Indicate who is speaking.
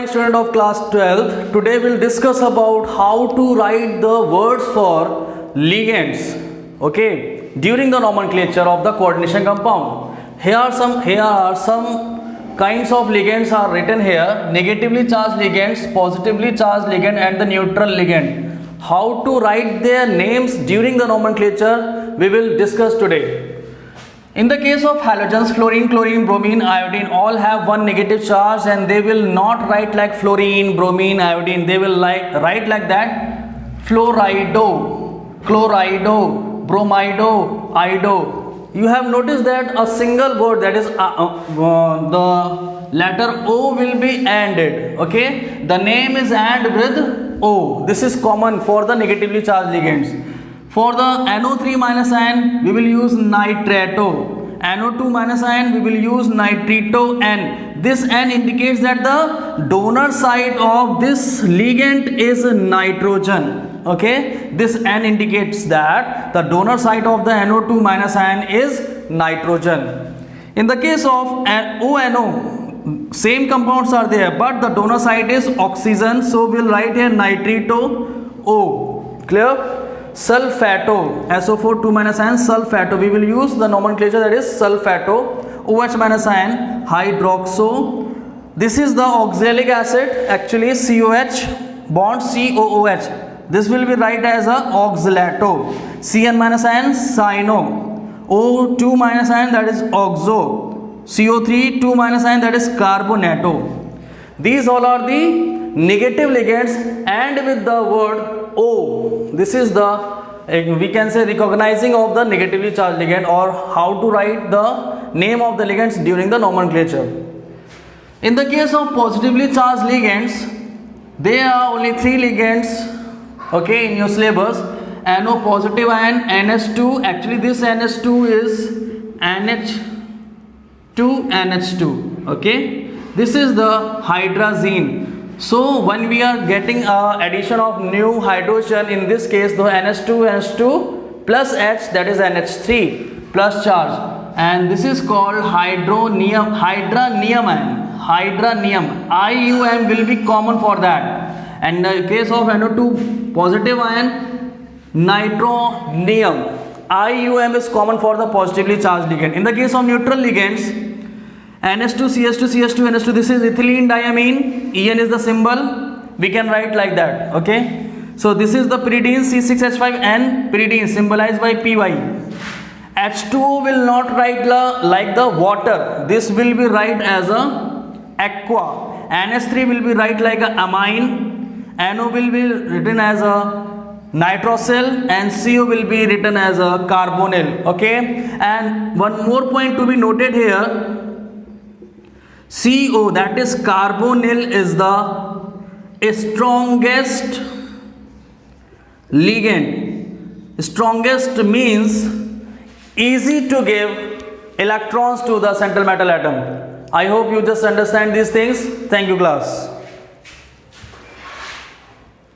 Speaker 1: Student of class 12, today we'll discuss about how to write the words for ligands, okay, during the nomenclature of the coordination compound. Here are some kinds of ligands are written here: negatively charged ligands, positively charged ligand, and the neutral ligand. How to write their names during the nomenclature we will discuss today. In the case of halogens, fluorine, chlorine, bromine, iodine all have one negative charge, and they will not write like fluorine, bromine, iodine. They will write like that: fluorido, chlorido, bromido, ido. You have noticed that a single word, that is the letter O, will be ANDed. Okay, the name is AND with O. This is common for the negatively charged ligands. For the NO3 minus ion, we will use nitrato. NO2 minus ion, we will use nitrito N. This N indicates that the donor side of this ligand is nitrogen. Okay, this N indicates that the donor side of the NO2 minus ion is nitrogen. In the case of ONO, same compounds are there, but the donor side is oxygen. So we'll write here nitrito O. Clear? Sulfato, SO4 2 minus ion, sulfato. We will use the nomenclature, that is sulfato. OH minus ion, hydroxo. This is the oxalic acid, actually COH bond COOH. This will be write as a oxalato. CN minus ion, cyano. O2 minus ion, that is oxo. CO3 2 minus ion, that is carbonato. These all are the negative ligands, and with the word O. This is the, we can say, recognizing of the negatively charged ligand, or how to write the name of the ligands during the nomenclature. In the case of positively charged ligands, there are only 3 ligands, okay, in your syllabus. NO positive ion, NH2. Actually this NH2 is NH2, okay. This is the hydrazine. So when we are getting addition of new hydrogen, in this case the NH2 plus H, that is NH3 plus charge, and this is called hydronium ion. IUM will be common for that. And in the case of NO2 positive ion, nitronium. IUM is common for the positively charged ligand. In the case of neutral ligands, NH2, CH2, CH2, NH2, this is ethylene diamine, En is the symbol, we can write like that, okay. So this is the pyridine, C6H5N, pyridine symbolized by Py. H2O will not write like the water, this will be write as a aqua. NH3 will be write like a amine, NO will be written as a nitrosyl, and CO will be written as a carbonyl, okay. And one more point to be noted here: CO, that is carbonyl, is the strongest ligand. Strongest means easy to give electrons to the central metal atom. I hope you just understand these things. Thank you, class.